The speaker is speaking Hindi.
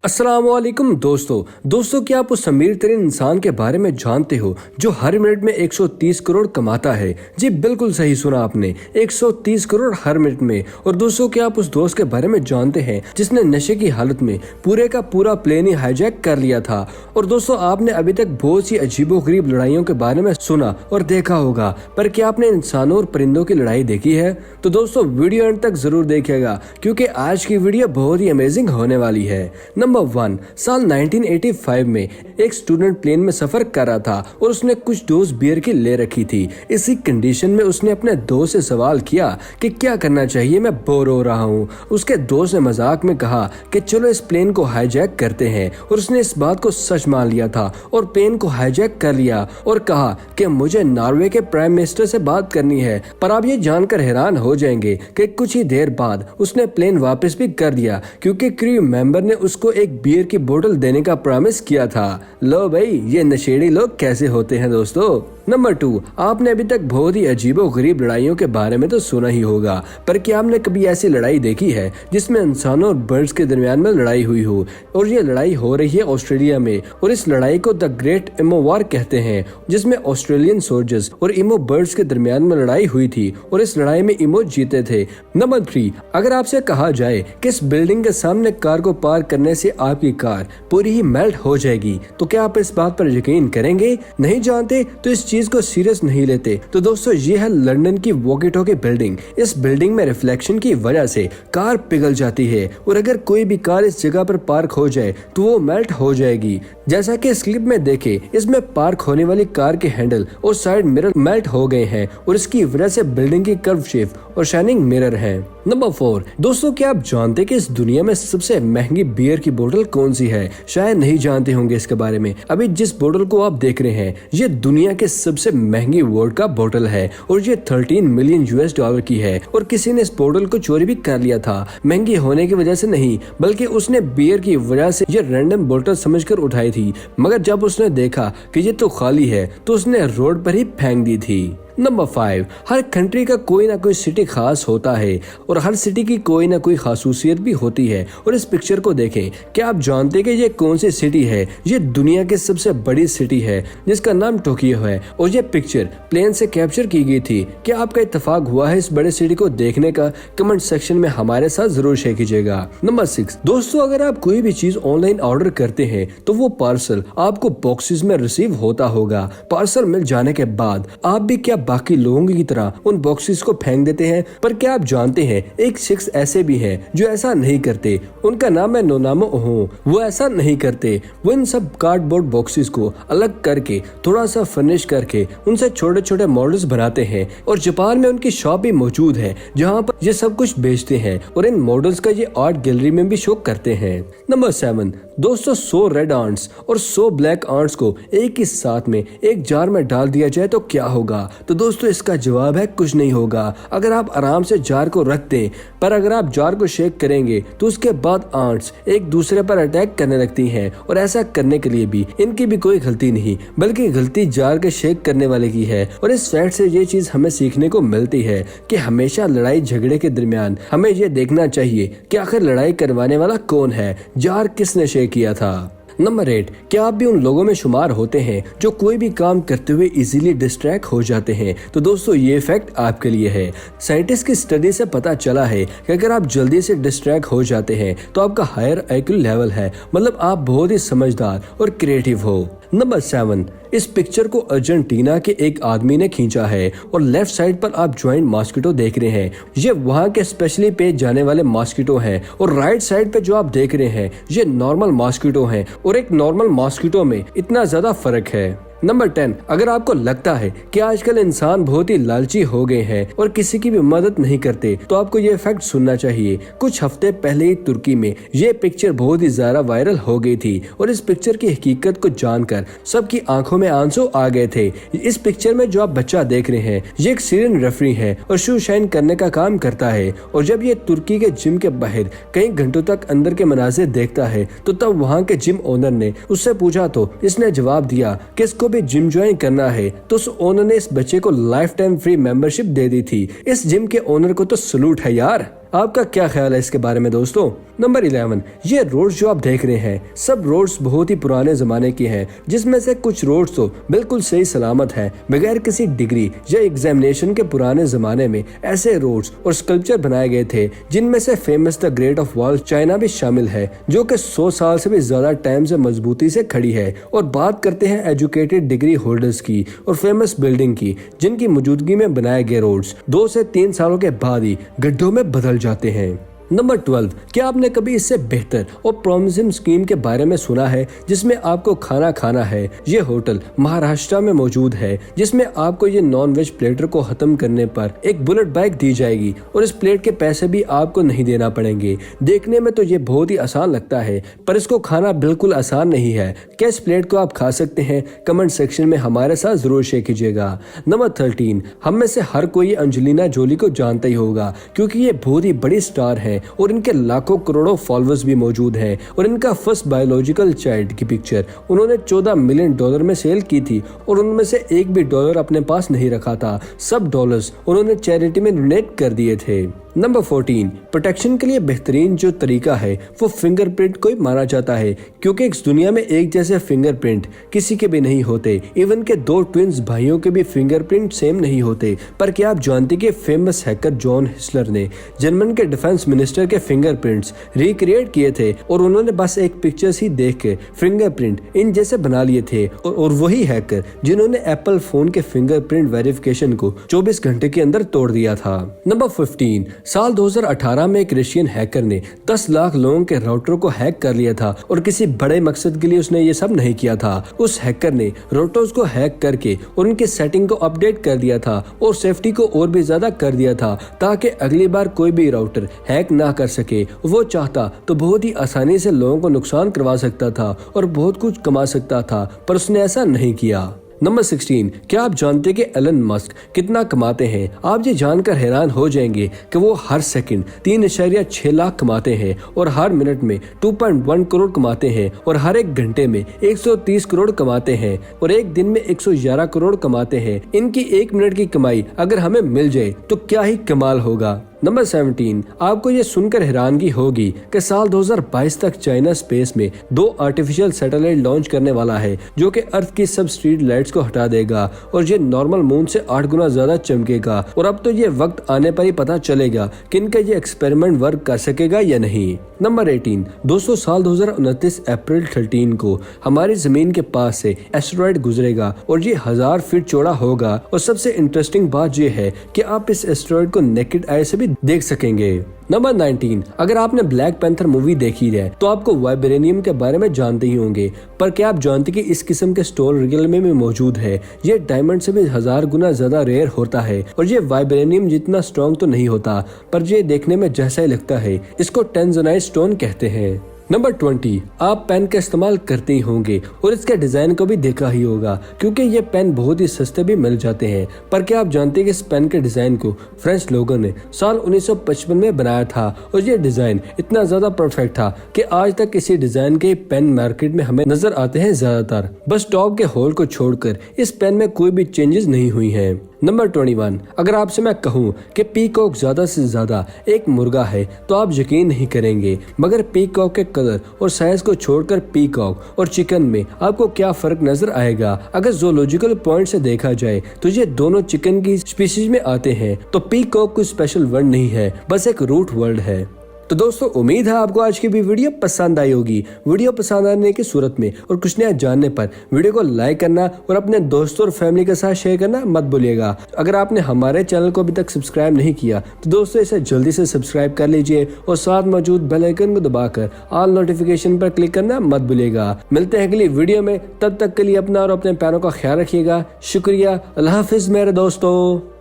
अस्सलामुअलैकुम दोस्तों क्या आप उस अमीर तरीन इंसान के बारे में जानते हो जो हर मिनट में 130 करोड़ कमाता है। जी बिल्कुल सही सुना आपने, 130 करोड़ हर मिनट में। और दोस्तों क्या आप उस दोस्त के बारे में जानते हैं जिसने नशे की हालत में पूरे का पूरा प्लेन ही हाईजैक कर लिया था। और दोस्तों आपने अभी तक बहुत सी अजीबोगरीब लड़ाइयों के बारे में सुना और देखा होगा, पर क्या आपने इंसानों और परिंदों की लड़ाई देखी है? तो दोस्तों वीडियो एंड तक जरूर देखिएगा क्योंकि आज की वीडियो बहुत ही अमेजिंग होने वाली है। नंबर 1, साल 1985 में एक स्टूडेंट प्लेन में सफर कर रहा था और उसने कुछ डोज बियर की ले रखी थी। इसी कंडीशन में उसने अपने दोस्त से सवाल किया कि क्या करना चाहिए, मैं बोर हो रहा हूँ। उसके दोस्त ने मजाक में कहा कि चलो इस प्लेन को हाईजैक करते हैं, और उसने इस बात को सच मान लिया था और प्लेन को हाईजैक कर लिया और कहा कि मुझे नॉर्वे के प्राइम मिनिस्टर से बात करनी है। पर आप ये जानकर हैरान हो जाएंगे कि कुछ ही देर बाद उसने प्लेन वापस भी कर दिया क्योंकि क्रू मेंबर ने उसको एक बियर की बोतल देने का प्रॉमिस किया था। लो भाई, ये नशेड़ी लोग कैसे होते हैं दोस्तों। नंबर 2, आपने अभी तक बहुत ही अजीबो गरीब लड़ाइयों के बारे में तो सुना ही होगा, पर क्या आपने कभी ऐसी लड़ाई देखी है जिसमें इंसानों और बर्ड्स के दरमियान में लड़ाई हुई हो? और ये लड़ाई हो रही है ऑस्ट्रेलिया में, और इस लड़ाई को द ग्रेट इमो वॉर कहते हैं, जिसमें ऑस्ट्रेलियन सोल्जर्स और इमो बर्ड्स के दरमियान में लड़ाई हुई थी और इस लड़ाई में इमो जीते थे। नंबर 3, अगर आपसे कहा जाए कि इस बिल्डिंग के सामने कार को पार्क करने से आपकी कार पूरी ही मेल्ट हो जाएगी, तो क्या आप इस बात पर यकीन करेंगे? नहीं जानते तो इस चीज को सीरियस नहीं लेते। तो दोस्तों ये है लंदन की वॉकी टॉकी बिल्डिंग। इस बिल्डिंग में रिफ्लेक्शन की वजह से कार पिघल जाती है और अगर कोई भी कार इस जगह पर पार्क हो जाए तो वो मेल्ट हो जाएगी। जैसा कि इस क्लिप में देखे, इसमें पार्क होने वाली कार के हैंडल और साइड मिरर मेल्ट हो गए हैं और इसकी वजह से बिल्डिंग की कर्व शेप और शाइनिंग मिरर है। नंबर 4, दोस्तों क्या आप जानते कि इस दुनिया में सबसे महंगी बियर की बोतल कौन सी है? शायद नहीं जानते होंगे इसके बारे में। अभी जिस बोतल को आप देख रहे हैं ये दुनिया के सबसे महंगी वोडका बोतल है और ये 13 मिलियन US की है। और किसी ने इस बोतल को चोरी भी कर लिया था, महंगी होने की वजह से नहीं बल्कि उसने बियर की वजह से ये रैंडम बोतल समझकर उठाई थी, मगर जब उसने देखा कि ये तो खाली है तो उसने रोड पर ही फेंक दी थी। नंबर 5, हर कंट्री का कोई ना कोई सिटी खास होता है और हर सिटी की कोई ना कोई खासूसियत भी होती है। और इस पिक्चर को देखें, क्या आप जानते कि ये कौन सी सिटी है? ये दुनिया की सबसे बड़ी सिटी है जिसका नाम टोक्यो है और ये पिक्चर प्लेन से कैप्चर की गई थी। क्या आपका इत्तेफाक हुआ है इस बड़े सिटी को देखने का? कमेंट सेक्शन में हमारे साथ जरूर शेयर कीजिएगा। नंबर 6, दोस्तों अगर आप कोई भी चीज ऑनलाइन ऑर्डर करते हैं तो वो पार्सल आपको बॉक्सेस में रिसीव होता होगा। पार्सल मिल जाने के बाद आप भी क्या बाकी लोगों की तरह उन बॉक्सेस को फेंक देते हैं? पर क्या आप जानते हैं एक शख्स ऐसे भी हैं जो ऐसा नहीं करते। उनका नाम है नोनामो ओहो। वो ऐसा नहीं करते, वो इन सब कार्डबोर्ड बॉक्सेस को अलग करके थोड़ा सा फर्निश करके उनसे छोटे छोटे मॉडल्स बनाते हैं और जापान में उनकी शॉप भी मौजूद है जहाँ पर ये सब कुछ बेचते हैं और इन मॉडल्स का ये आर्ट गैलरी में भी शो करते हैं। नंबर 7, दोस्तों 100 रेड आंट्स और 100 ब्लैक आंट्स को एक ही साथ में एक जार में डाल दिया जाए तो क्या होगा? तो दोस्तों इसका जवाब है कुछ नहीं होगा अगर आप आराम से जार को रख दें। पर अगर आप जार को शेक करेंगे तो उसके बाद आंट्स एक दूसरे पर अटैक करने लगती हैं और ऐसा करने के लिए भी इनकी भी कोई गलती नहीं बल्कि गलती जार के शेक करने वाले की है। और इस फैक्ट से ये चीज हमें सीखने को मिलती है कि हमेशा लड़ाई झगड़े के दरमियान हमें ये देखना चाहिए कि आखिर लड़ाई करवाने वाला कौन है, जार किसने शेक किया था। नंबर 8, क्या आप भी उन लोगों में शुमार होते हैं जो कोई भी काम करते हुए इजीली डिस्ट्रैक्ट हो जाते हैं? तो दोस्तों ये फैक्ट आपके लिए है। साइंटिस्ट की स्टडी से पता चला है कि अगर आप जल्दी से डिस्ट्रैक्ट हो जाते हैं तो आपका हायर IQ लेवल है, मतलब आप बहुत ही समझदार और क्रिएटिव हो। नंबर 7, इस पिक्चर को अर्जेंटीना के एक आदमी ने खींचा है और लेफ्ट साइड पर आप ज्वाइंट मॉस्किटो देख रहे हैं। ये वहाँ के स्पेशली पेश जाने वाले मॉस्किटो हैं और राइट साइड पे जो आप देख रहे हैं ये नॉर्मल मॉस्किटो हैं और एक नॉर्मल मॉस्किटो में इतना ज्यादा फर्क है। नंबर 10, अगर आपको लगता है कि आजकल इंसान बहुत ही लालची हो गए हैं और किसी की भी मदद नहीं करते तो आपको ये फैक्ट सुनना चाहिए। कुछ हफ्ते पहले ही तुर्की में ये पिक्चर बहुत ही ज्यादा वायरल हो गई थी और इस पिक्चर की हकीकत को जानकर सबकी आंखों में आंसू आ गए थे। इस पिक्चर में जो आप बच्चा देख रहे हैं ये एक सीरियन रेफरी है और शू शाइन करने का काम करता है और जब ये तुर्की के जिम के बाहर कई घंटों तक अंदर के मनाजिर देखता है तो तब वहाँ के जिम ओनर ने उससे पूछा तो इसने जवाब दिया कि इसको भी जिम ज्वाइन करना है तो उस ओनर ने इस बच्चे को लाइफ टाइम फ्री मेंबरशिप दे दी थी। इस जिम के ओनर को तो सलूट है यार। आपका क्या ख्याल है इसके बारे में दोस्तों? नंबर 11, ये रोड्स जो आप देख रहे हैं सब रोड्स बहुत ही पुराने जमाने के हैं, जिसमें से कुछ रोड्स तो बिल्कुल सही सलामत है बगैर किसी डिग्री या एग्जामिनेशन के। पुराने जमाने में ऐसे रोड्स और स्कल्पचर बनाए गए थे जिनमें से famous the great of wall China भी शामिल है, जो कि 100 साल से भी ज्यादा टाइम से मजबूती से खड़ी है। और बात करते हैं एजुकेटेड डिग्री होल्डर्स की और फेमस बिल्डिंग की, जिनकी मौजूदगी में बनाए गए रोड्स 2 से 3 सालों के बाद ही गड्ढों में बदल जाते हैं। नंबर 12, क्या आपने कभी इससे बेहतर और प्रॉमिसिंग स्कीम के बारे में सुना है जिसमें आपको खाना खाना है? ये होटल महाराष्ट्र में मौजूद है, जिसमें आपको ये नॉन वेज प्लेटर को खत्म करने पर एक बुलेट बाइक दी जाएगी और इस प्लेट के पैसे भी आपको नहीं देना पड़ेंगे। देखने में तो ये बहुत ही आसान लगता है, पर इसको खाना बिल्कुल आसान नहीं है। क्या इस प्लेट को आप खा सकते हैं? कमेंट सेक्शन में हमारे साथ जरूर शेयर कीजिएगा। नंबर 13, हम में से हर कोई एंजेलिना जोली को जानता ही होगा, क्योंकि ये बहुत ही बड़ी स्टार है और इनके लाखों करोड़ों फॉलोअर्स भी मौजूद हैं। और इनका फर्स्ट बायोलॉजिकल चाइल्ड की पिक्चर उन्होंने $14 मिलियन में सेल की थी और उनमें से एक भी डॉलर अपने पास नहीं रखा था। सब डॉलर्स उन्होंने चैरिटी में डोनेट कर दिए थे। नंबर 14, प्रोटेक्शन के लिए बेहतरीन जो तरीका है वो फिंगरप्रिंट को ही माना जाता है, क्योंकि इस दुनिया में एक जैसे फिंगरप्रिंट किसी के भी नहीं होते। इवन के 2 ट्विंस भाइयों के भी फिंगरप्रिंट सेम नहीं होते। पर क्या आप जानते कि फेमस हैकर जॉन हिस्लर ने जर्मन के डिफेंस मिनिस्टर के फिंगरप्रिंट्स रिक्रिएट किए थे और उन्होंने बस एक पिक्चर्स ही देख के फिंगरप्रिंट इन जैसे बना लिए थे। और वही हैकर जिन्होंने एप्पल फोन के फिंगरप्रिंट वेरिफिकेशन को 24 घंटे के अंदर तोड़ दिया था। नंबर 15, साल 2018 में एक रशियन हैकर ने 10 लाख लोगों के राउटर को हैक कर लिया था और किसी बड़े मकसद के लिए उसने ये सब नहीं किया था। उस हैकर ने राउटर्स को हैक करके और उनके सेटिंग को अपडेट कर दिया था और सेफ्टी को और भी ज्यादा कर दिया था, ताकि अगली बार कोई भी राउटर हैक ना कर सके। वो चाहता तो बहुत ही आसानी से लोगों को नुकसान करवा सकता था और बहुत कुछ कमा सकता था, पर उसने ऐसा नहीं किया। नंबर 16, क्या आप जानते हैं कि एलन मस्क कितना कमाते हैं? आप ये जानकर हैरान हो जाएंगे कि वो हर सेकंड 3.6 लाख कमाते हैं और हर मिनट में 2.1 करोड़ कमाते हैं और हर एक घंटे में 130 करोड़ कमाते हैं और एक दिन में 111 करोड़ कमाते हैं। इनकी एक मिनट की कमाई अगर हमें मिल जाए तो क्या ही कमाल होगा। नंबर 17, आपको ये सुनकर हैरानगी होगी कि साल 2022 तक चाइना स्पेस में 2 आर्टिफिशियल सैटेलाइट लॉन्च करने वाला है, जो कि अर्थ की सब स्ट्रीट लाइट्स को हटा देगा और ये नॉर्मल मून से 8 गुना ज्यादा चमकेगा। और अब तो ये वक्त आने पर ही पता चलेगा कि इनका ये एक्सपेरिमेंट वर्क कर सकेगा या नहीं। नंबर 18, दोस्तों साल 2029 अप्रैल 13 को हमारी जमीन के पास से एस्टेरॉयड गुजरेगा और ये 1000 फीट चौड़ा होगा। और सबसे इंटरेस्टिंग बात ये है कि आप इस एस्टेरॉयड को नेकेड आई से भी देख सकेंगे। नंबर 19, अगर आपने ब्लैक पैंथर मूवी देखी है तो आपको वाइब्रेनियम के बारे में जानते ही होंगे, पर क्या आप जानते कि इस किस्म के स्टोन रियल में भी मौजूद है? ये डायमंड से भी 1000 गुना ज्यादा रेयर होता है और ये वाइब्रेनियम जितना स्ट्रॉन्ग तो नहीं होता, पर ये देखने में जैसा ही लगता है। इसको टेंजोनाइट स्टोन कहते हैं। नंबर 20, आप पेन का इस्तेमाल करते ही होंगे और इसके डिजाइन को भी देखा ही होगा, क्योंकि ये पेन बहुत ही सस्ते भी मिल जाते हैं। पर क्या आप जानते हैं कि इस पेन के डिजाइन को फ्रेंच लोगों ने साल 1955 में बनाया था और ये डिजाइन इतना ज्यादा परफेक्ट था कि आज तक इसी डिजाइन के पेन मार्केट में हमें नजर आते हैं ज्यादातर। बस टॉप के होल को छोड़कर इस पेन में कोई भी चेंजेस नहीं हुई है। नंबर 21, अगर आपसे मैं कहूँ कि पीकॉक ज्यादा से ज्यादा एक मुर्गा है तो आप यकीन नहीं करेंगे, मगर पीकॉक के कलर और साइज को छोड़कर पीकॉक और चिकन में आपको क्या फर्क नजर आएगा? अगर ज़ूलॉजिकल पॉइंट से देखा जाए तो ये दोनों चिकन की स्पीशीज में आते हैं, तो पीकॉक कोई स्पेशल वर्ड नहीं है, बस एक रूट वर्ड है। तो दोस्तों उम्मीद है आपको आज की भी वीडियो पसंद आई होगी। वीडियो पसंद आने की सूरत में और कुछ नया जानने पर वीडियो को लाइक करना और अपने दोस्तों और फैमिली के साथ शेयर करना मत भूलिएगा। अगर आपने हमारे चैनल को अभी तक सब्सक्राइब नहीं किया तो दोस्तों इसे जल्दी से सब्सक्राइब कर लीजिए और साथ मौजूद बेल आइकन को दबाकर ऑल नोटिफिकेशन पर क्लिक करना मत भूलिएगा। मिलते हैं अगली वीडियो में, तब तक के लिए अपना और अपने प्यारों का ख्याल रखिएगा। शुक्रिया, अल्लाह हाफिज मेरे दोस्तों।